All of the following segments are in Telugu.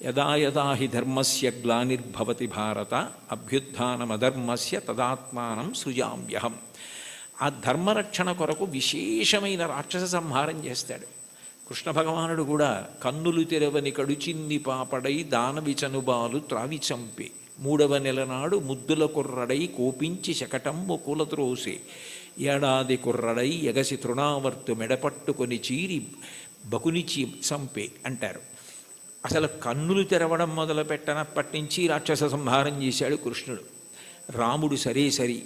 యదా యదా హి ధర్మస్య గ్లానిర్భవతి భారత అభ్యుత్థానమధర్మస్య తదాత్మానం సృజామ్యహం. ఆ ధర్మరక్షణ కొరకు విశేషమైన రాక్షస సంహారం చేస్తాడు కృష్ణ భగవానుడు కూడా. కన్నులు తెరవని కడుచిన్ని పాపడై దానవి చనుబాలు త్రావి చంపే, 3వ నెల నాడు ముద్దుల కుర్రడై కోపించి శకటంబు కూలత్రోసే, ఏడాది కుర్రడై ఎగసి తృణావర్తు మెడపట్టుకొని చీరి బకునిచి చంపే అంటారు. అసలు కన్నులు తెరవడం మొదలుపెట్టనప్పటి నుంచి రాక్షస సంహారం చేశాడు కృష్ణుడు. రాముడు సరే సరి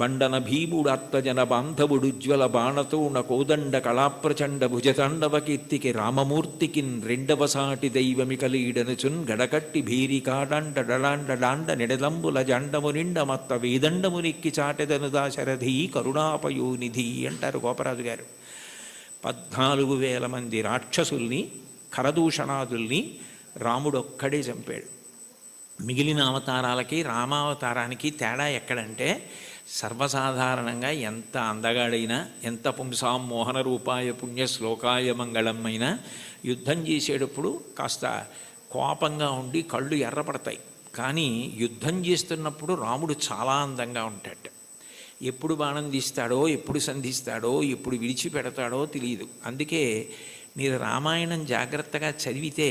బండన భీముడు అత్తజన బాంధవుడు ఉజ్వల బాణతోణ కోదండ కళాప్రచండ భుజతాండవ కీర్తికి రామమూర్తికిన్ 2వ సాటి దైవమికలీడనుచున్ గడకట్టి భీరికాడాండ డడాండ డాండ నిడదంబుల జండము నిండ మత్త వేదండము నెక్కి చాటెదను దాశరథి కరుణాపయోనిధి అంటారు గోపరాజు గారు. 14,000 మంది రాక్షసుల్ని ఖరదూషణాదుల్ని రాముడొక్కడే చంపాడు. మిగిలిన అవతారాలకి రామావతారానికి తేడా ఎక్కడంటే, సర్వసాధారణంగా ఎంత అందగాడైనా, ఎంత పుంసాం మోహన రూపాయ పుణ్యశ్లోకాయ మంగళమైనా యుద్ధం చేసేటప్పుడు కాస్త కోపంగా ఉండి కళ్ళు ఎర్రపడతాయి. కానీ యుద్ధం చేస్తున్నప్పుడు రాముడు చాలా అందంగా ఉంటాడు. ఎప్పుడు బాణం తీస్తాడో, ఎప్పుడు సంధిస్తాడో, ఎప్పుడు విడిచిపెడతాడో తెలియదు. అందుకే మీరు రామాయణం జాగ్రత్తగా చదివితే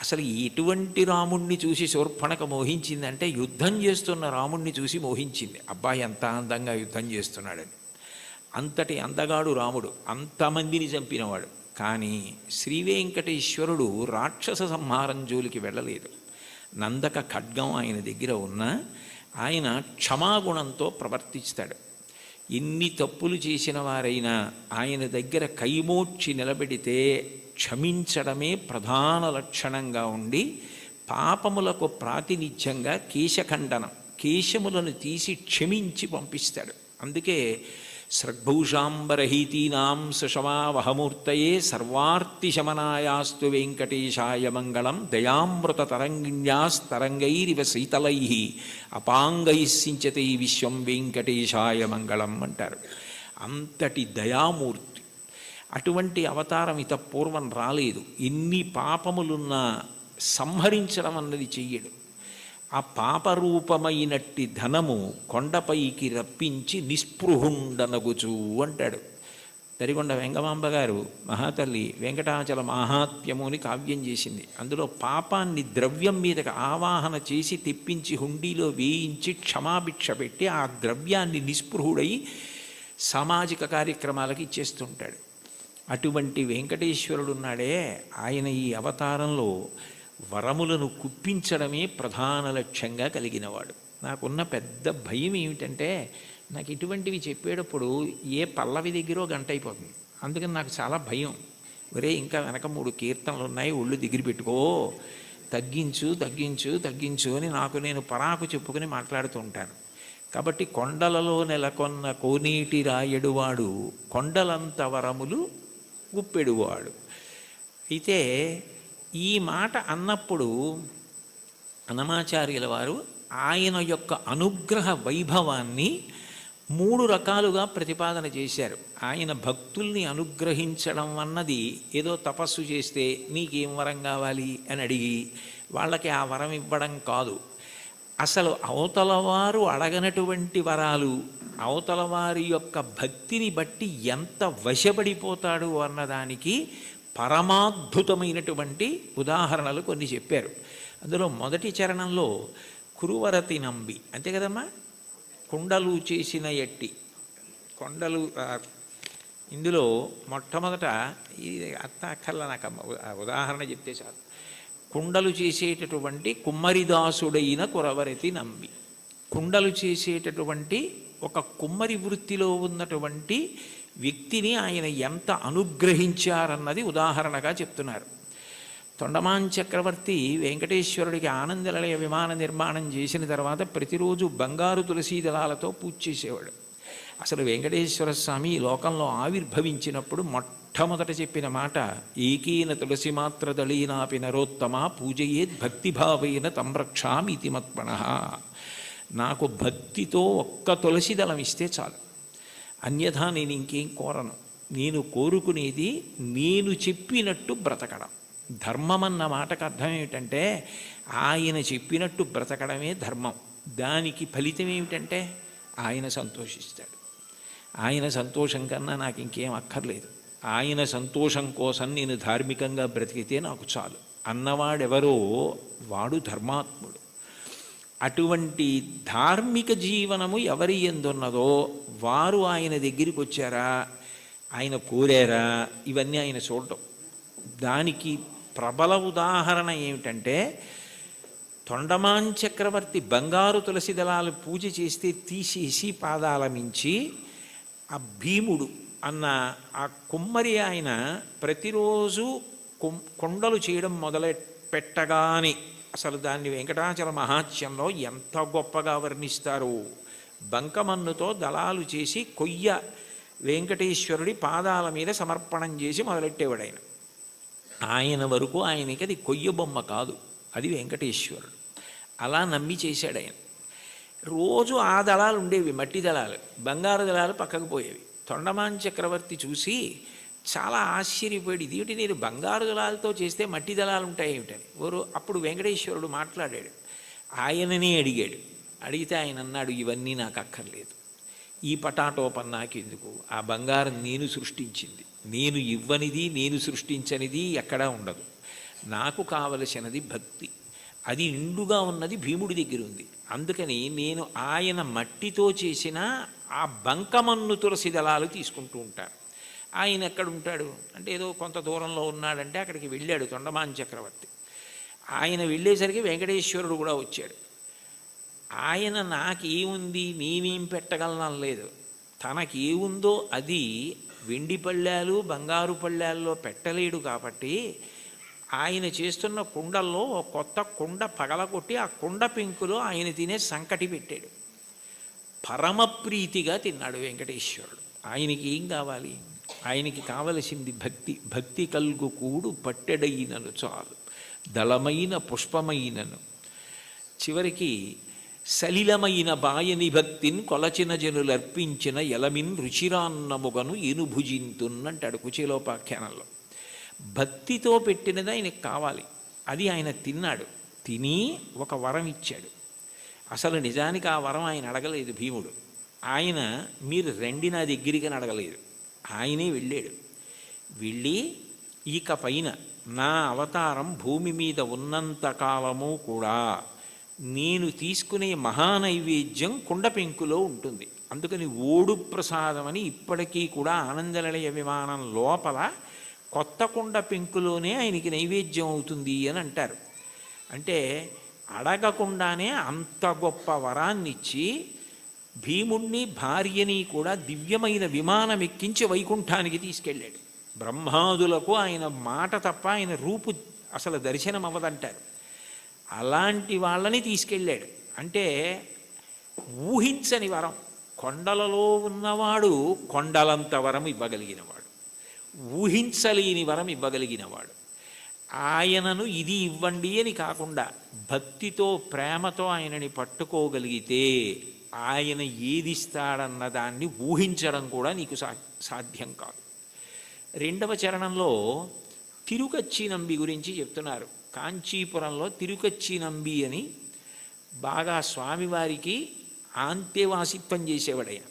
అసలు ఎటువంటి రాముణ్ణి చూసి శూర్పణఖ మోహించిందంటే, యుద్ధం చేస్తున్న రాముణ్ణి చూసి మోహించింది. అబ్బాయి ఎంత అందంగా యుద్ధం చేస్తున్నాడని. అంతటి అందగాడు రాముడు, అంతమందిని చంపినవాడు. కానీ శ్రీవేంకటేశ్వరుడు రాక్షస సంహారం జోలికి వెళ్ళలేదు. నందక ఖడ్గం ఆయన దగ్గర ఉన్న ఆయన క్షమాగుణంతో ప్రవర్తిస్తాడు. ఎన్ని తప్పులు చేసిన వారైనా ఆయన దగ్గర కైమోడ్చి నిలబెడితే క్షమించడమే ప్రధాన లక్షణంగా ఉండి, పాపములకు ప్రాతినిధ్యంగా కేశఖండనం, కేశములను తీసి క్షమించి పంపిస్తాడు. అందుకే సృగ్భూషాంబరహీతీనాం సుషమావహమూర్తయే సర్వార్తిశమనాయాస్తు వెంకటేశాయ మంగళం దయామృత తరంగిణ్యాస్తరంగైరివ శీతలై అపాంగై సించతే విశ్వం వెంకటేశాయ మంగళం అంటారు. అంతటి దయామూర్తి. అటువంటి అవతారం ఇత పూర్వం రాలేదు. ఎన్ని పాపములున్నా సంహరించడం అన్నది చెయ్యడు. ఆ పాపరూపమైనట్టి ధనము కొండపైకి రప్పించి నిస్పృహుండనగుచు అంటాడు. తరిగొండ వెంగమాంబ గారు మహాతల్లి వెంకటాచల మాహాత్మ్యము అని కావ్యం చేసింది. అందులో పాపాన్ని ద్రవ్యం మీదకి ఆవాహన చేసి తెప్పించి హుండీలో వేయించి క్షమాభిక్ష పెట్టి ఆ ద్రవ్యాన్ని నిస్పృహుడై సామాజిక కార్యక్రమాలకు ఇచ్చేస్తుంటాడు. అటువంటి వెంకటేశ్వరుడున్నాడే, ఆయన ఈ అవతారంలో వరములను కుప్పించడమే ప్రధాన లక్ష్యంగా కలిగినవాడు. నాకున్న పెద్ద భయం ఏమిటంటే, నాకు ఇటువంటివి చెప్పేటప్పుడు ఏ పల్లవి దగ్గరో గంట అయిపోతుంది. అందుకని నాకు చాలా భయం. ఒరే ఇంకా వెనక 3 కీర్తనలు ఉన్నాయి, ఒళ్ళు దగ్గర పెట్టుకో, తగ్గించు తగ్గించు తగ్గించు అని నాకు నేను పరాకు చెప్పుకుని మాట్లాడుతూ ఉంటాను. కాబట్టి కొండలలో నెలకొన్న కోనేటి రాయడువాడు కొండలంత వరములు గుప్పెడువాడు. అయితే ఈ మాట అన్నప్పుడు అన్నమాచార్యుల వారు ఆయన యొక్క అనుగ్రహ వైభవాన్ని 3 రకాలుగా ప్రతిపాదన చేశారు. ఆయన భక్తుల్ని అనుగ్రహించడం అన్నది ఏదో తపస్సు చేస్తే నీకేం వరం కావాలి అని అడిగి వాళ్ళకి ఆ వరం ఇవ్వడం కాదు. అసలు అవతలవారు అడగనటువంటి వరాలు, అవతలవారి యొక్క భక్తిని బట్టి ఎంత వశపడిపోతాడు అన్నదానికి పరమాద్భుతమైనటువంటి ఉదాహరణలు కొన్ని చెప్పారు. అందులో మొదటి చరణంలో కురువరతి నంబి, అంతే కదమ్మా, కుండలు చేసిన ఎట్టి కొండలు. ఇందులో మొట్టమొదట ఇది అక్కర్ల నాకు ఉదాహరణ చెప్తే చాలు. కుండలు చేసేటటువంటి కుమ్మరిదాసుడైన కురవరతి నంబి, కుండలు చేసేటటువంటి ఒక కుమ్మరి వృత్తిలో ఉన్నటువంటి వ్యక్తిని ఆయన ఎంత అనుగ్రహించారన్నది ఉదాహరణగా చెప్తున్నారు. తొండమాన్ చక్రవర్తి వెంకటేశ్వరుడికి ఆనందనిలయ విమాన నిర్మాణం చేసిన తర్వాత ప్రతిరోజు బంగారు తులసీ దళాలతో పూజ చేసేవాడు. అసలు వెంకటేశ్వర స్వామి ఈ లోకంలో ఆవిర్భవించినప్పుడు మొట్టమొదట చెప్పిన మాట, ఏకీన తులసి మాత్ర దళీనాపి నరోత్తమ పూజయేద్ భక్తిభావేన తంరక్షామి ఇతి మత్పణః. నాకు భక్తితో ఒక్క తులసి దళం ఇస్తే చాలు, అన్యథా నేను ఇంకేం కోరను. నేను కోరుకునేది నేను చెప్పినట్టు బ్రతకడం. ధర్మం అన్న మాటకు అర్థం ఏమిటంటే ఆయన చెప్పినట్టు బ్రతకడమే ధర్మం. దానికి ఫలితం ఏమిటంటే ఆయన సంతోషిస్తాడు. ఆయన సంతోషం కన్నా నాకు ఇంకేం అక్కర్లేదు. ఆయన సంతోషం కోసం నేను ధార్మికంగా బ్రతికితే నాకు చాలు అన్నవాడెవరో వాడు ధర్మాత్ముడు. అటువంటి ధార్మిక జీవనము ఎవరి ఎందున్నదో వారు ఆయన దగ్గరికి వచ్చారా, ఆయన కోరారా, ఇవన్నీ ఆయన చూడటం. దానికి ప్రబల ఉదాహరణ ఏమిటంటే తొండమాన్ చక్రవర్తి బంగారు తులసి దళాలు పూజ చేస్తే తీసేసి పాదాల మించి ఆ భీముడు అన్న ఆ కుమ్మరి ఆయన ప్రతిరోజు కొండలు చేయడం పెట్టగానే అసలు దాన్ని వెంకటాచల మహాత్యంలో ఎంత గొప్పగా వర్ణిస్తారు. బంకమన్నుతో దళాలు చేసి కొయ్య వెంకటేశ్వరుడి పాదాల మీద సమర్పణం చేసి మొదలెట్టేవాడు ఆయన. ఆయన వరకు ఆయనకి అది కొయ్య బొమ్మ కాదు, అది వెంకటేశ్వరుడు. అలా నమ్మి చేశాడు ఆయన. రోజు ఆ దళాలు ఉండేవి, మట్టి దళాలు, బంగారు దళాలు పక్కకు పోయేవి. తొండమాన్ చక్రవర్తి చూసి చాలా ఆశ్చర్యపోయాడు, ఇదేమిటి నేను బంగారు దళాలతో చేస్తే మట్టి దళాలు ఉంటాయి ఏమిటని. అప్పుడు వెంకటేశ్వరుడు మాట్లాడాడు, ఆయననే అడిగాడు. అడిగితే ఆయన అన్నాడు, ఇవన్నీ నాకు అక్కర్లేదు, ఈ పటాటోపం నాకెందుకు, ఆ బంగారం నేను సృష్టించింది, నేను ఇవ్వనిది నేను సృష్టించనిది ఎక్కడా ఉండదు, నాకు కావలసినది భక్తి, అది నిండుగా ఉన్నది భీముడి దగ్గర ఉంది. అందుకని నేను ఆయన మట్టితో చేసిన ఆ బంకమన్ను తులసి దళాలు తీసుకుంటూ ఉంటాను. ఆయన ఎక్కడుంటాడు అంటే ఏదో కొంత దూరంలో ఉన్నాడంటే అక్కడికి వెళ్ళాడు తొండమాన్ చక్రవర్తి. ఆయన వెళ్ళేసరికి వెంకటేశ్వరుడు కూడా వచ్చాడు. ఆయన నాకేముంది నేనేం పెట్టగలను లేదు, తనకేముందో అది వెండి పళ్ళాలు బంగారు పళ్ళాల్లో పెట్టలేడు. కాబట్టి ఆయన చేస్తున్న కుండల్లో ఒక కొత్త కుండ పగలగొట్టి ఆ కుండ పెంకులో ఆయన తినే సంకటి పెట్టాడు. పరమప్రీతిగా తిన్నాడు వెంకటేశ్వరుడు. ఆయనకి ఏం కావాలి, ఆయనకి కావలసింది భక్తి. భక్తి కల్గు కూడు పట్టెడైనను చాలు, దళమైన పుష్పమైనను. చివరికి సలిలమైన బాయని భక్తిని కొలచిన జనులర్పించిన ఎలమిన్ రుచిరాన్నముగను ఏనుభుజింతున్నంటాడు కుచేలోపాఖ్యానంలో. భక్తితో పెట్టినది ఆయనకు కావాలి, అది ఆయన తిన్నాడు. తిని ఒక వరం ఇచ్చాడు. అసలు నిజానికి ఆ వరం ఆయన అడగలేదు భీముడు. ఆయన మీరు రండి నా దగ్గరికి అని అడగలేదు, ఆయనే వెళ్ళాడు. వెళ్ళి ఇక పైన నా అవతారం భూమి మీద ఉన్నంత కాలము కూడా నేను తీసుకునే మహానైవేద్యం కుండ పెంకులో ఉంటుంది. అందుకని ఓడు ప్రసాదం అని ఇప్పటికీ కూడా ఆనందనిలయ విమానం లోపల కొత్త కుండ పెంకులోనే ఆయనకి నైవేద్యం అవుతుంది అని అంటారు. అంటే అడగకుండానే అంత గొప్ప వరాన్నిచ్చి భీముణ్ణి భార్యని కూడా దివ్యమైన విమానం ఎక్కించి వైకుంఠానికి తీసుకెళ్ళాడు. బ్రహ్మాదులకు ఆయన మాట తప్ప ఆయన రూపు అసలు దర్శనం అవ్వదంటారు. అలాంటి వాళ్ళని తీసుకెళ్ళాడు. అంటే ఊహించని వరం. కొండలలో ఉన్నవాడు కొండలంత వరం ఇవ్వగలిగినవాడు, ఊహించలేని వరం ఇవ్వగలిగినవాడు. ఆయనను ఇది ఇవ్వండి అని కాకుండా భక్తితో ప్రేమతో ఆయనని పట్టుకోగలిగితే ఆయన ఏదిస్తాడన్న దాన్ని ఊహించడం కూడా నీకు సాధ్యం కాదు. రెండవ చరణంలో తిరుకచ్చి నంబి గురించి చెప్తున్నారు. కాంచీపురంలో తిరుకచ్చి నంబి అని బాగా స్వామివారికి ఆంతేవాసిత్వం చేసేవాడయ్య.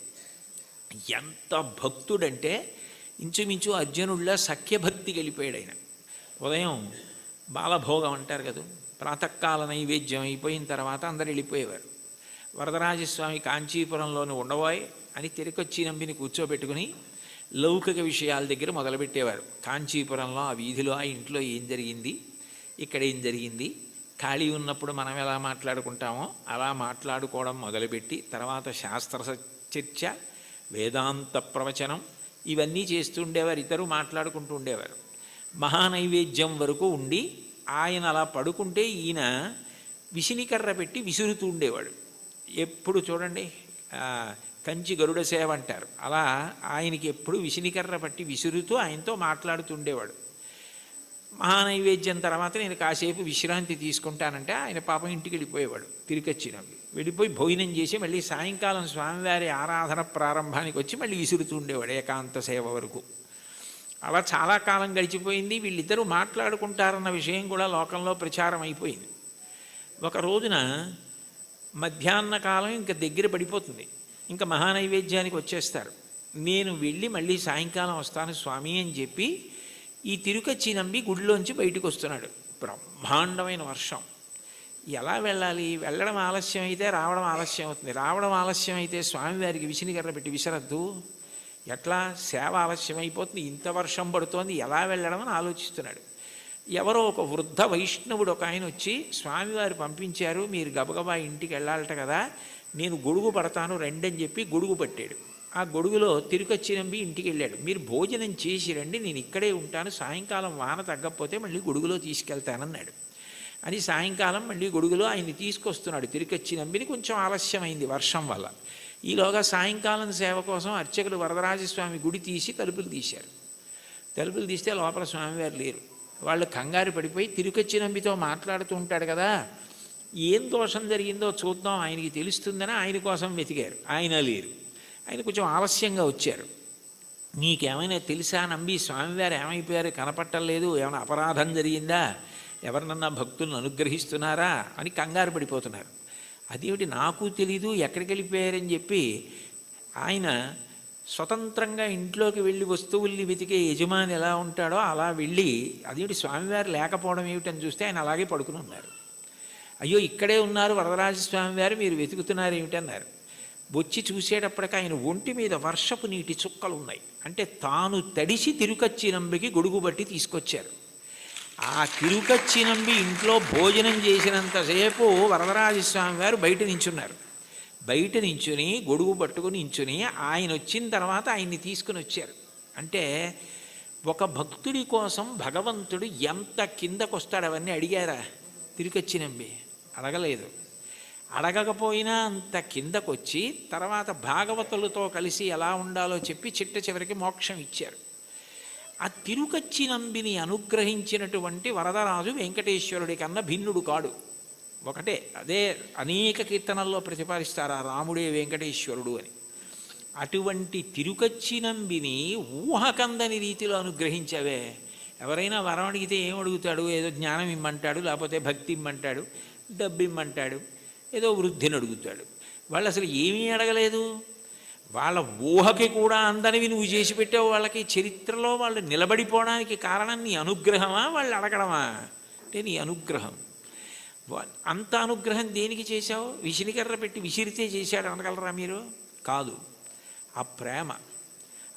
ఎంత భక్తుడంటే ఇంచుమించు అర్జునుడిలా సఖ్యభక్తి గెలిపోయాడు ఆయన. ఉదయం బాలభోగం అంటారు కదా, ప్రాతకాల నైవేద్యం అయిపోయిన తర్వాత అందరు వెళ్ళిపోయేవారు. వరదరాజస్వామి కాంచీపురంలోని ఉండబోయ్ అని తిరుకొచ్చి నంబిని కూర్చోబెట్టుకుని లౌకిక విషయాల దగ్గర మొదలుపెట్టేవారు. కాంచీపురంలో ఆ వీధిలో ఆ ఇంట్లో ఏం జరిగింది, ఇక్కడ ఏం జరిగింది, ఖాళీ ఉన్నప్పుడు మనం ఎలా మాట్లాడుకుంటామో అలా మాట్లాడుకోవడం మొదలుపెట్టి తర్వాత శాస్త్ర చర్చ, వేదాంత ప్రవచనం ఇవన్నీ చేస్తూ ఉండేవారు. ఇతరు మాట్లాడుకుంటూ ఉండేవారు. మహానైవేద్యం వరకు ఉండి ఆయన అలా పడుకుంటే ఈయన విసినికర్ర పెట్టి విసురుతూ ఉండేవాడు. ఎప్పుడు చూడండి కంచి గరుడ సేవ అంటారు, అలా ఆయనకి ఎప్పుడు విసినికర్ర పట్టి విసురుతూ ఆయనతో మాట్లాడుతూ ఉండేవాడు. మహానైవేద్యం తర్వాత నేను కాసేపు విశ్రాంతి తీసుకుంటానంటే ఆయన పాపం ఇంటికి వెళ్ళిపోయేవాడు. తిరిగొచ్చినవి వెళ్ళిపోయి భోజనం చేసి మళ్ళీ సాయంకాలం స్వామివారి ఆరాధన ప్రారంభానికి వచ్చి మళ్ళీ విసురుతూ ఉండేవాడు ఏకాంత సేవ వరకు. అలా చాలా కాలం గడిచిపోయింది. వీళ్ళిద్దరూ మాట్లాడుకుంటారన్న విషయం కూడా లోకంలో ప్రచారం అయిపోయింది. ఒక రోజున మధ్యాహ్న కాలం ఇంకా దగ్గర పడిపోతుంది, ఇంకా మహానైవేద్యానికి వచ్చేస్తారు. నేను వెళ్ళి మళ్ళీ సాయంకాలం వస్తాను స్వామి అని చెప్పి ఈ తిరుకచ్చి నంబి గుడిలోంచి బయటకు వస్తున్నాడు. బ్రహ్మాండమైన వర్షం. ఎలా వెళ్ళాలి? వెళ్ళడం ఆలస్యం అయితే రావడం ఆలస్యం అవుతుంది. రావడం ఆలస్యం అయితే స్వామివారికి విసినికర్ర పెట్టి విసరద్దు, ఎట్లా సేవ ఆలస్యం అయిపోతుంది, ఇంత వర్షం పడుతోంది, ఎలా వెళ్ళడం అని ఆలోచిస్తున్నాడు. ఎవరో ఒక వృద్ధ వైష్ణవుడు ఒక ఆయన వచ్చి, స్వామివారు పంపించారు, మీరు గబగబా ఇంటికి వెళ్ళాలట కదా, నేను గొడుగు పడతాను రెండని చెప్పి గొడుగు పట్టాడు. ఆ గొడుగులో తిరుకచ్చి నంబి ఇంటికి వెళ్ళాడు. మీరు భోజనం చేసి రండి, నేను ఇక్కడే ఉంటాను, సాయంకాలం వాన తగ్గకపోతే మళ్ళీ గొడుగులో తీసుకెళ్తానన్నాడు. అని సాయంకాలం మళ్ళీ గొడుగులో ఆయన్ని తీసుకొస్తున్నాడు తిరుకచ్చి నంబిని. కొంచెం ఆలస్యమైంది వర్షం వల్ల. ఈలోగా సాయంకాలం సేవ కోసం అర్చకులు వరదరాజస్వామి గుడి తీసి తలుపులు తీశారు. తలుపులు తీస్తే లోపల స్వామివారు లేరు. వాళ్ళు కంగారు పడిపోయి తిరుకచ్చి నంబితో మాట్లాడుతూ ఉంటాడు కదా, ఏం దోషం జరిగిందో చూద్దాం ఆయనకి తెలుస్తుందని ఆయన కోసం వెతికారు. ఆయన లేరు. ఆయన కొంచెం ఆలస్యంగా వచ్చారు. నీకేమైనా తెలుసా నంబి, స్వామివారు ఏమైపోయారు, కనపట్టలేదు, ఏమైనా అపరాధం జరిగిందా, ఎవరినన్నా భక్తులను అనుగ్రహిస్తున్నారా అని కంగారు పడిపోతున్నారు. అదేమిటి నాకు తెలీదు, ఎక్కడికి వెళ్ళిపోయారని చెప్పి ఆయన స్వతంత్రంగా ఇంట్లోకి వెళ్ళి వస్తువుల్ని వెతికే యజమాని ఎలా ఉంటాడో అలా వెళ్ళి, అదేమిటి స్వామివారు లేకపోవడం ఏమిటని చూస్తే ఆయన అలాగే పడుకుని ఉన్నారు. అయ్యో ఇక్కడే ఉన్నారు వరదరాజస్వామివారు, మీరు వెతుకుతున్నారు ఏమిటన్నారు. వచ్చి చూసేటప్పటికి ఆయన ఒంటి మీద వర్షపు నీటి చుక్కలు ఉన్నాయి. అంటే తాను తడిసి తిరుకచ్చి నంబికి గొడుగు బట్టి తీసుకొచ్చారు. ఆ తిరుకచ్చి నంబి ఇంట్లో భోజనం చేసినంతసేపు వరదరాజస్వామి వారు బయట నించున్నారు. బయట నించుని గొడుగు పట్టుకుని నించుని ఆయన వచ్చిన తర్వాత ఆయన్ని తీసుకుని వచ్చారు. అంటే ఒక భక్తుడి కోసం భగవంతుడు ఎంత కిందకొస్తాడు అవన్నీ అడిగారా తిరుకచ్చి నంబి? అడగలేదు. అడగకపోయినా అంత కిందకొచ్చి తర్వాత భాగవతులతో కలిసి ఎలా ఉండాలో చెప్పి చిట్ట చివరికి మోక్షం ఇచ్చారు. ఆ తిరుకచ్చి నంబిని అనుగ్రహించినటువంటి వరదరాజు వెంకటేశ్వరుడి కన్నా భిన్నుడు కాడు. ఒకటే, అదే అనేక కీర్తనల్లో ప్రతిపాదిస్తారు ఆ రాముడే వెంకటేశ్వరుడు అని. అటువంటి తిరుకచ్చి నంబిని ఊహకందని రీతిలో అనుగ్రహించవే. ఎవరైనా వరం అడిగితే ఏం అడుగుతాడు? ఏదో జ్ఞానం ఇమ్మంటాడు, లేకపోతే భక్తి ఇమ్మంటాడు, డబ్బు ఇమ్మంటాడు, ఏదో వృద్ధిని అడుగుతాడు. వాళ్ళు అసలు ఏమీ అడగలేదు. వాళ్ళ ఊహకి కూడా అందనివి నువ్వు చేసి పెట్టావు. వాళ్ళకి చరిత్రలో వాళ్ళు నిలబడిపోవడానికి కారణం నీ అనుగ్రహమా, వాళ్ళు అడగడమా? అంటే నీ అనుగ్రహం. అంత అనుగ్రహం దేనికి చేశావు? విసినికర్ర పెట్టి విసిరితే చేశాడు అనగలరా మీరు? కాదు. ఆ ప్రేమ,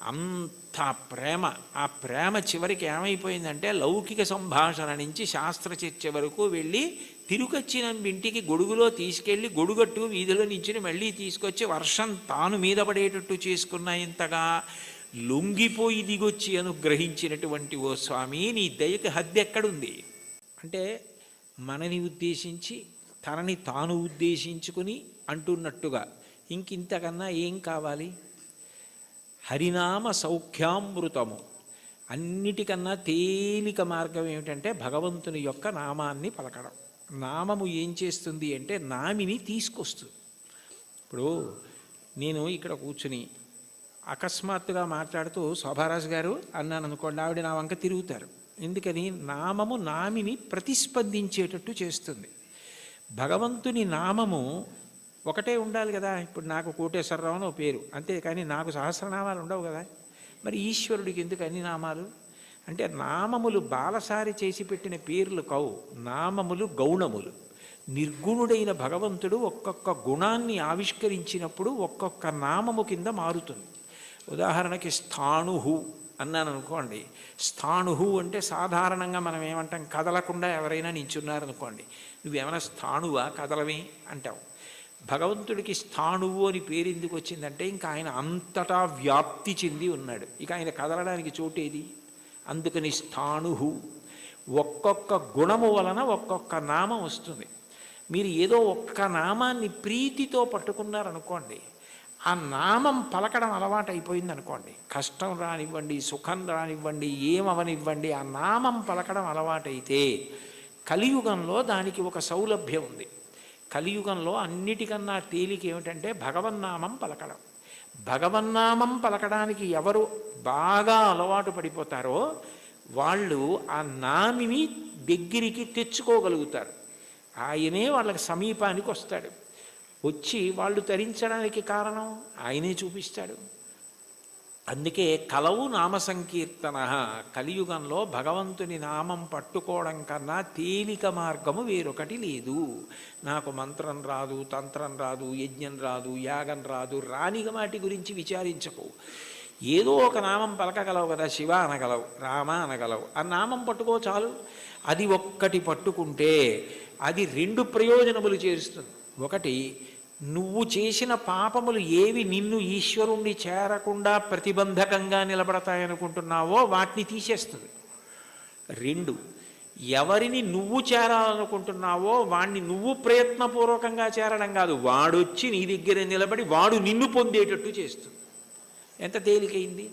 అంత ప్రేమ. ఆ ప్రేమ చివరికి ఏమైపోయిందంటే లౌకిక సంభాషణ నుంచి శాస్త్ర చర్చ వరకు వెళ్ళి తిరుకచ్చి నంబి ఇంటికి గొడుగులో తీసుకెళ్ళి గొడుగట్టు వీధిలో నుంచి మళ్ళీ తీసుకొచ్చి వర్షం తాను మీద పడేటట్టు చేసుకున్న ఇంతగా లొంగిపోయి దిగొచ్చి అనుగ్రహించినటువంటి ఓ స్వామి, నీ దయకి హద్దు ఎక్కడుంది? అంటే మనని ఉద్దేశించి తనని తాను ఉద్దేశించుకుని అంటున్నట్టుగా ఇంకింతకన్నా ఏం కావాలి? హరినామ సౌఖ్యామృతము. అన్నిటికన్నా తేలిక మార్గం ఏమిటంటే భగవంతుని యొక్క నామాన్ని పలకడం. నామము ఏం చేస్తుంది అంటే నామిని తీసుకొస్తుంది. ఇప్పుడు నేను ఇక్కడ కూర్చుని అకస్మాత్తుగా మాట్లాడుతూ శోభారాజు గారు అన్నాను అనుకోండి, ఆవిడ నా వంక తిరుగుతారు. ఎందుకని? నామము నామిని ప్రతిస్పందించేటట్టు చేస్తుంది. భగవంతుని నామము ఒకటే ఉండాలి కదా. ఇప్పుడు నాకు కోటేశ్వరరావు అని పేరు, అంతేకాని నాకు సహస్రనామాలు ఉండవు కదా. మరి ఈశ్వరుడికి ఎందుకు అన్ని నామాలు? అంటే నామములు బాలసారి చేసి పెట్టిన పేర్లు కావు, నామములు గౌణములు. నిర్గుణుడైన భగవంతుడు ఒక్కొక్క గుణాన్ని ఆవిష్కరించినప్పుడు ఒక్కొక్క నామము కింద మారుతుంది. ఉదాహరణకి స్థాణుహు అన్నాను అనుకోండి. స్థాణుహు అంటే సాధారణంగా మనం ఏమంటాం, కదలకుండా ఎవరైనా నించున్నారనుకోండి, నువ్వేమైనా స్థాణువా, కదలవి అంటావు. భగవంతుడికి స్థాణువు అని పేరు ఎందుకు వచ్చిందంటే ఇంకా ఆయన అంతటా వ్యాప్తి చెంది ఉన్నాడు, ఇక ఆయన కదలడానికి చోటేది. అందుకని స్థాణుహు. ఒక్కొక్క గుణము వలన ఒక్కొక్క నామం వస్తుంది. మీరు ఏదో ఒక్క నామాన్ని ప్రీతితో పట్టుకున్నారనుకోండి, ఆ నామం పలకడం అలవాటు అయిపోయింది అనుకోండి, కష్టం రానివ్వండి, సుఖం రానివ్వండి, ఏమవనివ్వండి, ఆ నామం పలకడం అలవాటైతే కలియుగంలో దానికి ఒక సౌలభ్యం ఉంది. కలియుగంలో అన్నిటికన్నా తేలిక ఏమిటంటే భగవన్నామం పలకడం. భగవన్నామం పలకడానికి ఎవరు బాగా అలవాటు పడిపోతారో వాళ్ళు ఆ నామిని దగ్గరికి తెచ్చుకోగలుగుతారు. ఆయనే వాళ్ళకి సమీపానికి వస్తాడు. వచ్చి వాళ్ళు తరించడానికి కారణం ఆయనే చూపిస్తాడు. అందుకే కలవు నామ సంకీర్తన. కలియుగంలో భగవంతుని నామం పట్టుకోవడం కన్నా తేలిక మార్గము వేరొకటి లేదు. నాకు మంత్రం రాదు, తంత్రం రాదు, యజ్ఞం రాదు, యాగం రాదు, రాని వాటి గురించి విచారించకు. ఏదో ఒక నామం పలకగలవు కదా, శివ అనగలవు, రామ అనగలవు, ఆ నామం పట్టుకో చాలు. అది ఒక్కటి పట్టుకుంటే అది రెండు ప్రయోజనములు చేస్తుంది. ఒకటి, నువ్వు చేసిన పాపములు ఏవి నిన్ను ఈశ్వరుణ్ణి చేరకుండా ప్రతిబంధకంగా నిలబడతాయనుకుంటున్నావో వాటిని తీసేస్తుంది. రెండు, ఎవరిని నువ్వు చేరాలనుకుంటున్నావో వాణ్ణి నువ్వు ప్రయత్నపూర్వకంగా చేరడం కాదు, వాడొచ్చి నీ దగ్గర నిలబడి వాడు నిన్ను పొందేటట్టు చేస్తుంది. ఎంత తేలికైంది!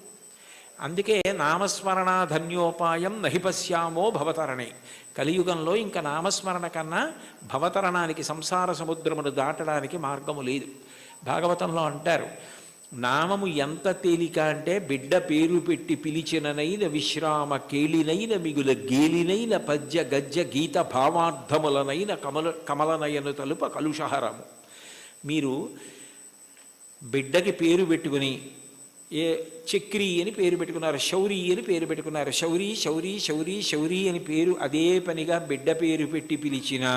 అందుకే నామస్మరణ ధన్యోపాయం నహి పశ్యామో భవతరణే. కలియుగంలో ఇంకా నామస్మరణ కన్నా భవతరణానికి, సంసార సముద్రమును దాటడానికి మార్గము లేదు. భాగవతంలో అంటారు, నామము ఎంత తేలిక అంటే బిడ్డ పేరు పెట్టి పిలిచిననైన విశ్రామ కేళినైన మిగుల గేలినైన పద్య గజ్జ గీత భావార్థములనైన కమలనయను తలుప కలుషహరము. మీరు బిడ్డకి పేరు పెట్టుకుని ఏ చక్రి అని పేరు పెట్టుకున్నారు, శౌరి అని పేరు పెట్టుకున్నారు, శౌరి శౌరి శౌరి శౌరి అని పేరు అదే పనిగా బిడ్డ పేరు పెట్టి పిలిచినా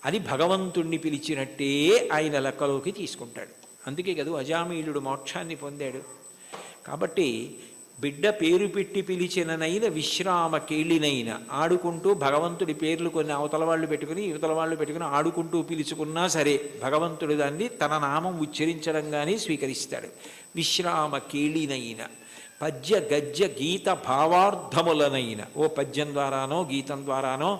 అది భగవంతుణ్ణి పిలిచినట్టే ఆయన లెక్కలోకి తీసుకుంటాడు. అందుకే కదా అజామీలుడు మోక్షాన్ని పొందాడు. కాబట్టి బిడ్డ పేరు పెట్టి పిలిచిననైన విశ్రామ కేళినైన, ఆడుకుంటూ భగవంతుడి పేర్లు కొన్ని అవతల వాళ్ళు పెట్టుకుని యువతల వాళ్ళు పెట్టుకుని ఆడుకుంటూ పిలుచుకున్నా సరే భగవంతుడు దాన్ని తన నామం ఉచ్చరించడం కానీ స్వీకరిస్తాడు. విశ్రామ కేళినైన పద్య గద్య గీత భావార్థములనైన, ఓ పద్యం ద్వారానో గీతం ద్వారానో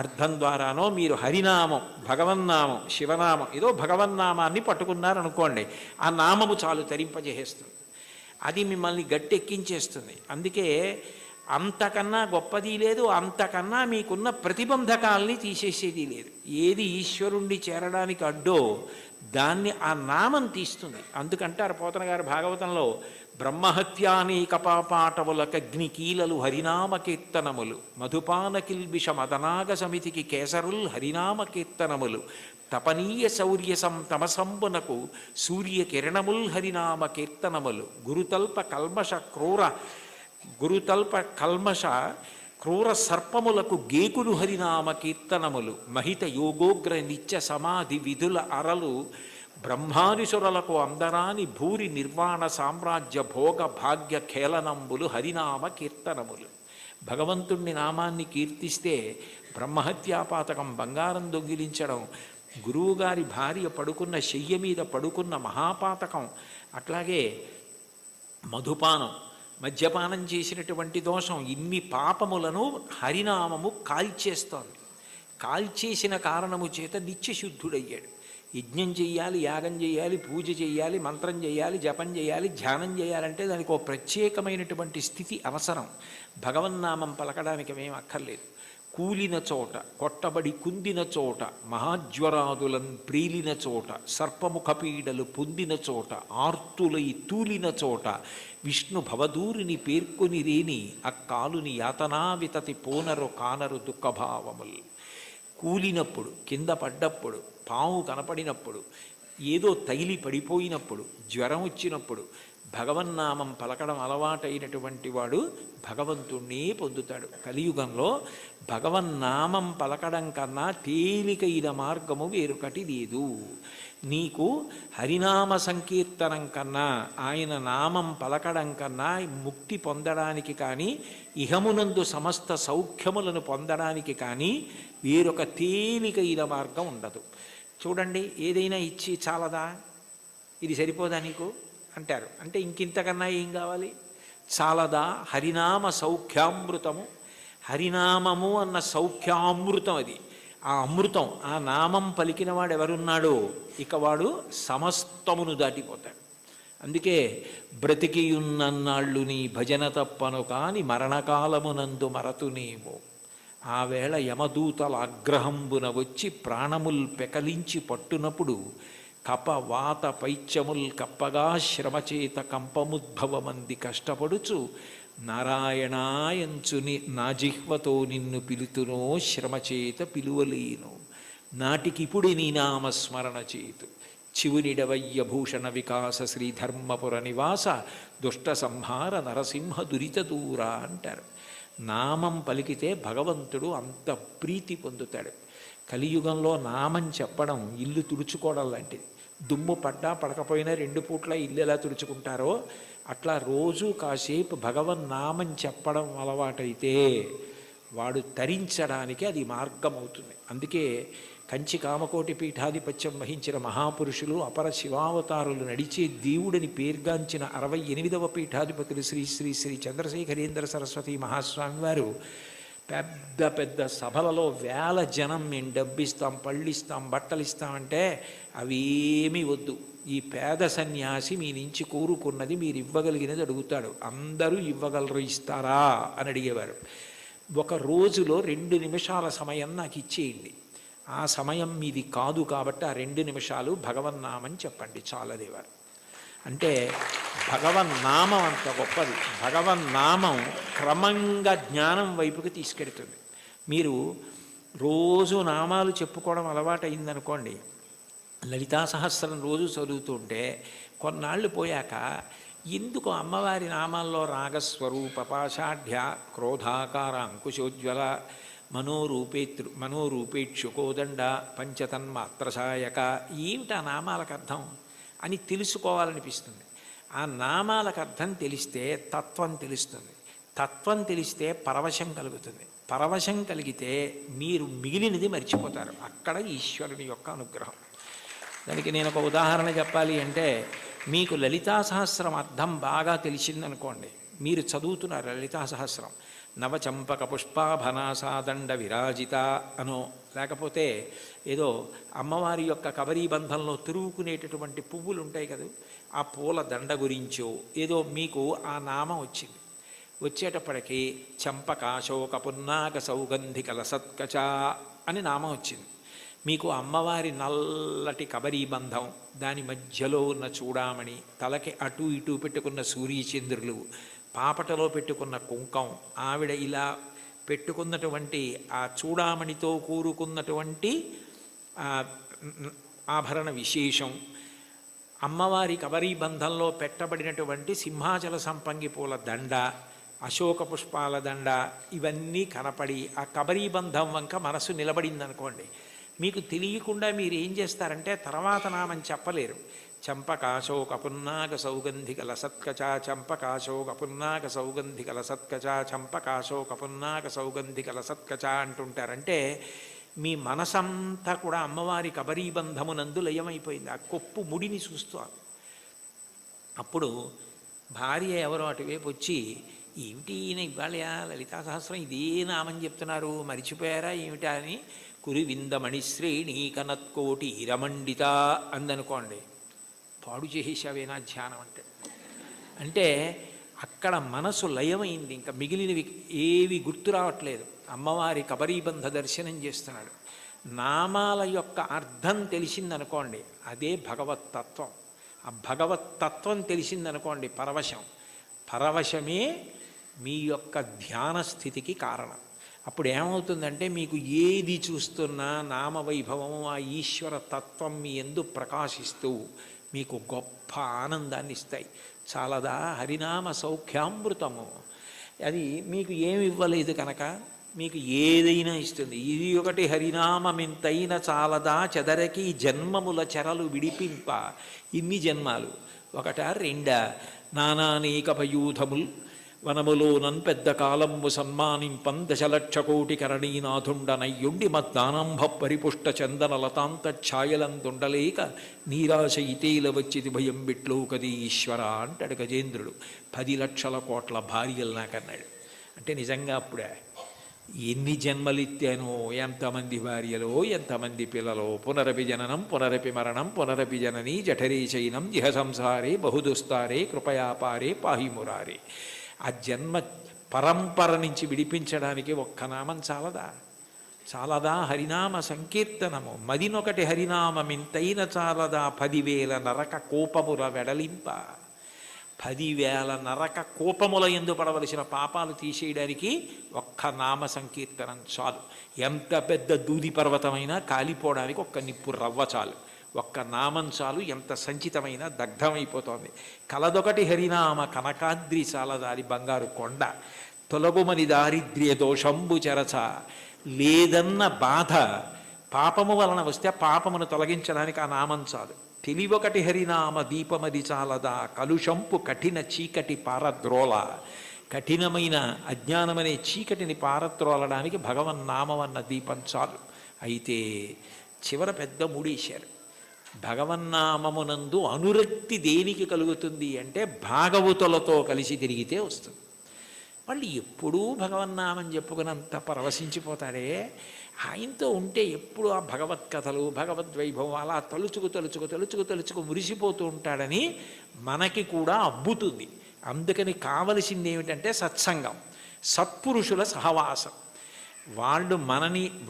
అర్థం ద్వారానో మీరు హరినామం, భగవన్నామం, శివనామం, ఏదో భగవన్నామాన్ని పట్టుకున్నారనుకోండి, ఆ నామము చాలు తరింపజేస్తుంది. అది మిమ్మల్ని గట్టెక్కించేస్తుంది. అందుకే అంతకన్నా గొప్పది లేదు, అంతకన్నా మీకున్న ప్రతిబంధకాల్ని తీసేసేది లేదు. ఏది ఈశ్వరుణ్ణి చేరడానికి అడ్డో దాన్ని ఆ నామం తీస్తుంది. అందుకంటారు పోతన గారు భాగవతంలో, బ్రహ్మహత్యానేక పాపాటములకగ్ని కీలలు హరినామ కీర్తనములు, మధుపాన కిల్బిష మదనాగ సమితికి కేసరుల్ హరినామ కీర్తనములు, తపనీయ శౌర్యసం తమసంబునకు సూర్యకిరణముల్ హరినామ కీర్తనములు, గురుతల్ప కల్మష క్రూర సర్పములకు గేకులు హరినామ కీర్తనములు, మహిత యోగోగ్ర నిత్య సమాధి విధుల అరలు బ్రహ్మానిసురలకు అందరాని భూరి నిర్వాణ సామ్రాజ్య భోగ భాగ్య ఖేళనంబులు హరినామ కీర్తనములు. భగవంతుణ్ణి నామాన్ని కీర్తిస్తే బ్రహ్మహత్యాపాతకం, బంగారం దొంగిలించడం, గురువుగారి భార్య పడుకున్న శయ్య మీద పడుకున్న మహాపాతకం, అట్లాగే మధుపానం, మద్యపానం చేసినటువంటి దోషం, ఇన్ని పాపములను హరినామము కాల్చేస్తోంది. కాల్చేసిన కారణము చేత నిత్యశుద్ధుడయ్యాడు. యజ్ఞం చెయ్యాలి, యాగం చేయాలి, పూజ చేయాలి, మంత్రం చేయాలి, జపం చేయాలి, ధ్యానం చేయాలంటే దానికి ఒక ప్రత్యేకమైనటువంటి స్థితి అవసరం. భగవన్నామం పలకడానికి మేము అక్కర్లేదు. కూలిన చోట, కొట్టబడి కుందిన చోట, మహాజ్వరాదులను ప్రీలిన చోట, సర్పముఖపీడలు పొందిన చోట, ఆర్తులై తూలిన చోట, విష్ణు భవదూరిని పేర్కొని రేని అక్కాలుని యాతనావితతి పోనరు కానరు దుఃఖభావములు. కూలినప్పుడు, కింద పడ్డప్పుడు, పాము కనపడినప్పుడు, ఏదో తగిలి పడిపోయినప్పుడు, జ్వరం వచ్చినప్పుడు భగవన్నామం పలకడం అలవాటైనటువంటి వాడు భగవంతుణ్ణి పొందుతాడు. కలియుగంలో భగవన్నామం పలకడం కన్నా తేలికైన మార్గము వేరొకటి లేదు. నీకు హరినామ సంకీర్తనం కన్నా, ఆయన నామం పలకడం కన్నా ముక్తి పొందడానికి కానీ, ఇహమునందు సమస్త సౌఖ్యములను పొందడానికి కానీ వేరొక తేలికైన మార్గం ఉండదు. చూడండి, ఏదైనా ఇచ్చి చాలదా, ఇది సరిపోదా నీకు అంటారు. అంటే ఇంకింతకన్నా ఏం కావాలి? చాలదా? హరినామ సౌఖ్యామృతము, హరినామము అన్న సౌఖ్యామృతం అది. ఆ అమృతం, ఆ నామం పలికిన వాడు ఎవరున్నాడో ఇక వాడు సమస్తమును దాటిపోతాడు. అందుకే బ్రతికియున్నన్నాళ్ళు నీ భజన తప్పను కాని మరణకాలమునందు మరతునేమో, ఆ వేళ యమదూతల ఆగ్రహంబున వచ్చి ప్రాణముల్ పెకలించి పట్టునప్పుడు కప వాత పైత్యముల్ కప్పగా శ్రమచేత కంపముద్భవమంది కష్టపడుచు నారాయణాయంచుని నా జిహ్వతో నిన్ను పిలుతునో శ్రమచేత పిలువలేను. నాటికిపుడి నీ నామస్మరణ చేతు చివునిడవయ్య భూషణ వికాస శ్రీధర్మపుర నివాస దుష్ట సంహార నరసింహ దురిత దూర అంటారు. నామం పలికితే భగవంతుడు అంత ప్రీతి పొందుతాడు. కలియుగంలో నామం చెప్పడం ఇల్లు తుడుచుకోవడం లాంటిది. దుమ్ము పడ్డా పడకపోయినా 2 పూట్ల ఇల్లు ఎలా తుడుచుకుంటారో అట్లా రోజు కాసేపు భగవన్నామం చెప్పడం అలవాటైతే వాడు తరించడానికి అది మార్గం అవుతుంది. అందుకే కంచి కామకోటి పీఠాధిపత్యం వహించిన మహాపురుషులు అపర శివావతారులు నడిచే దేవుడిని పేర్గాంచిన 68వ పీఠాధిపతులు శ్రీ శ్రీ శ్రీ చంద్రశేఖరేంద్ర సరస్వతి మహాస్వామి వారు పెద్ద పెద్ద సభలలో వేల జనం మేము డబ్బిస్తాం, పళ్ళిస్తాం, బట్టలు ఇస్తామంటే అవేమీ వద్దు, ఈ పేద సన్యాసి మీ నుంచి కోరుకున్నది మీరు ఇవ్వగలిగినది అడుగుతాడు, అందరూ ఇవ్వగలరు, ఇస్తారా అని అడిగేవారు. ఒక రోజులో 2 నిమిషాల సమయం నాకు ఇచ్చేయండి, ఆ సమయం మీది కాదు కాబట్టి ఆ 2 నిమిషాలు భగవన్నామని చెప్పండి చాలదేవారు. అంటే భగవన్నామం అంత గొప్పది. భగవన్నామం క్రమంగా జ్ఞానం వైపుకి తీసుకెడుతుంది. మీరు రోజు నామాలు చెప్పుకోవడం అలవాటు అయిందనుకోండి, లలితా సహస్రం రోజు చదువుతుంటే కొన్నాళ్ళు పోయాక ఎందుకు అమ్మవారి నామాల్లో రాగస్వరూప పాషాఢ్య క్రోధాకార అంకుశోజ్వల మనోరూపేక్షుకోదండ పంచతన్మాత్రసాయక ఏమిటి ఆ నామాలకు అర్థం అని తెలుసుకోవాలనిపిస్తుంది. ఆ నామాలకు అర్థం తెలిస్తే తత్వం తెలుస్తుంది, తత్వం తెలిస్తే పరవశం కలుగుతుంది, పరవశం కలిగితే మీరు మిగిలినది మర్చిపోతారు. అక్కడ ఈశ్వరుని యొక్క అనుగ్రహం. దానికి నేను ఒక ఉదాహరణ చెప్పాలి అంటే, మీకు లలితా సహస్రం అర్థం బాగా తెలిసిందనుకోండి, మీరు చదువుతున్నారు లలితా సహస్రం, నవచంపక పుష్పాభనాసాదండ విరాజిత అనో, లేకపోతే ఏదో అమ్మవారి యొక్క కబరీబంధంలో తిరుగుకునేటటువంటి పువ్వులు ఉంటాయి కదా, ఆ పూల దండ గురించో ఏదో మీకు ఆ నామం వచ్చింది. వచ్చేటప్పటికి చంపకాశోక పున్నాక సౌగంధిక లసత్కచ అని నామం వచ్చింది. మీకు అమ్మవారి నల్లటి కబరీబంధం, దాని మధ్యలో ఉన్న చూడామణి, తలకి అటు ఇటు పెట్టుకున్న సూర్యచంద్రులు, పాపటలో పెట్టుకున్న కుంకం, ఆవిడ ఇలా పెట్టుకున్నటువంటి ఆ చూడామణితో కూరుకున్నటువంటి ఆభరణ విశేషం, అమ్మవారి కబరీబంధంలో పెట్టబడినటువంటి సింహాచల సంపంగి పూల దండ, అశోక పుష్పాల దండ, ఇవన్నీ కనపడి ఆ కబరీబంధం వంక మనసు నిలబడిందనుకోండి, మీకు తెలియకుండా మీరు ఏం చేస్తారంటే తర్వాత నామం చెప్పలేరు. చంపకాశోక పున్నాక సౌగంధిక లసత్కచ, చంపకాశోక పున్నాక సౌగంధిక లసత్కచ, చంపకాశోక పున్నాక సౌగంధిక లసత్కచ అంటుంటారంటే మీ మనసంతా కూడా అమ్మవారి కబరీబంధమునందు లయమైపోయింది. ఆ కొప్పు ముడిని చూస్తారు. అప్పుడు భార్య ఎవరో అటువైపు వచ్చి, ఏమిటి ఈయన ఇవాళ లలితా సహస్రం ఇదే నామని చెప్తున్నారు, మరిచిపోయారా ఏమిటా అని, కురివిందమణిశ్రేణీ కనత్కోటి ఇరమండిత అందనుకోండి, పాడు చేసేసావేనా ధ్యానం అంటే అక్కడ మనసు లయమైంది, ఇంకా మిగిలినవి ఏవి గుర్తు రావట్లేదు. అమ్మవారి కబరీబంధ దర్శనం చేస్తున్నాడు. నామాల యొక్క అర్థం తెలిసిందనుకోండి, అదే భగవత్తత్వం. ఆ భగవత్తత్వం తెలిసిందనుకోండి పరవశం, పరవశమే మీ యొక్క ధ్యాన స్థితికి కారణం. అప్పుడు ఏమవుతుందంటే మీకు ఏది చూస్తున్నా నామవైభవము, ఆ ఈశ్వర తత్వం మీ యందు ప్రకాశిస్తూ మీకు గొప్ప ఆనందాన్ని ఇస్తాయి. చాలదా హరినామ సౌఖ్యామృతము? అది మీకు ఏమి ఇవ్వలేదు కనుక మీకు ఏదైనా ఇస్తుంది. ఇది ఒకటి హరినామమింతైన చాలదా చెదరకి జన్మముల చెరలు విడిపింప. ఇన్ని జన్మాలు ఒకటా రెండా? నానానేకపయూధముల్ వనములోనన్ పెద్ద కాలంబు సన్మానింపం దశలక్ష కోటి కరణీనాథుండనయ్యుండి మద్దానంభ పరిపుష్ట చందన లతాంత ఛాయలందుండలేక నీరాశ ఇతేల వచ్చిది భయం బిట్లో కది ఈశ్వర అంటాడు గజేంద్రుడు. 10 లక్షల కోట్ల భార్యలు నాకన్నాడు. అంటే నిజంగా అప్పుడే ఎన్ని జన్మలిత్తానో, ఎంతమంది భార్యలో, ఎంతమంది పిల్లలో, పునరపి జననం పునరపి మరణం పునరపి జననీ జఠరే శయనం ఇహ సంసారే బహుదుస్తారే కృపయాపారే పాహిమురారే. ఆ జన్మ పరంపర నుంచి విడిపించడానికి ఒక్క నామం చాలదా? చాలదా హరినామ సంకీర్తనము మదినొకటి హరినామమింతైన చాలదా 10,000 నరక కోపముల వెడలింప. 10,000 నరక కోపముల యందు పడవలసిన పాపాలు తీసేయడానికి ఒక్క నామ సంకీర్తనం చాలు. ఎంత పెద్ద దూది పర్వతమైనా కాలిపోవడానికి ఒక్క నిప్పు రవ్వ చాలు. ఒక్క నామం చాలు, ఎంత సంచితమైన దగ్ధమైపోతోంది. కలదొకటి హరినామ కనకాద్రి చాలదారి బంగారు కొండ. తొలగుమని దారిద్ర్య దోషంబు చెరచ. లేదన్న బాధ పాపము వలన వస్తే పాపమును తొలగించడానికి ఆ నామం చాలు. తెలివొకటి హరినామ దీపమది చాలదా కలుషంపు కఠిన చీకటి పారద్రోల. కఠినమైన అజ్ఞానమనే చీకటిని పారద్రోలడానికి భగవన్నామం అన్న దీపం చాలు. అయితే చివర పెద్ద మూడేశారు. భగవన్నామమునందు అనురక్తి దేనికి కలుగుతుంది అంటే భాగవతులతో కలిసి తిరిగితే వస్తుంది. వాళ్ళు ఎప్పుడూ భగవన్నామని చెప్పుకున్నంత పరవశించిపోతారే, ఆయనతో ఉంటే ఎప్పుడు ఆ భగవత్ కథలు భగవద్వైభవం అలా తలుచుకు మురిసిపోతూ ఉంటాడని మనకి కూడా అబ్బుతుంది. అందుకని కావలసింది ఏమిటంటే సత్సంగం, సత్పురుషుల సహవాసం.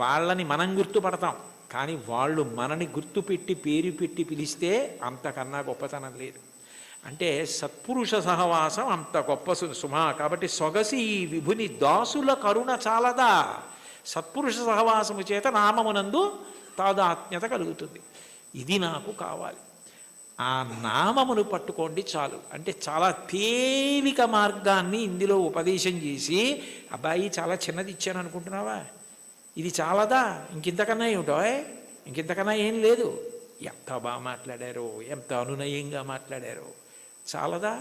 వాళ్ళని మనం గుర్తుపడతాం, కానీ వాళ్ళు మనని గుర్తుపెట్టి పేరు పెట్టి పిలిస్తే అంతకన్నా గొప్పతనం లేదు. అంటే సత్పురుష సహవాసం అంత గొప్ప సుమా. కాబట్టి సొగసి ఈ విభుని దాసుల కరుణ చాలదా. సత్పురుష సహవాసము చేత నామమునందు తాదాత్మ్యత కలుగుతుంది. ఇది నాకు కావాలి. ఆ నామమును పట్టుకోండి చాలు. అంటే చాలా తేలిక మార్గాన్ని ఇందులో ఉపదేశం చేసి, అబ్బాయి చాలా చిన్నది ఇచ్చాను అనుకుంటున్నావా, ఇది చాలదా, ఇంకింతకన్నా ఏమిటో, ఇంకింతకన్నా ఏం లేదు, ఎంత బాగా మాట్లాడారో, ఎంత అనునయంగా మాట్లాడారో, చాలదా.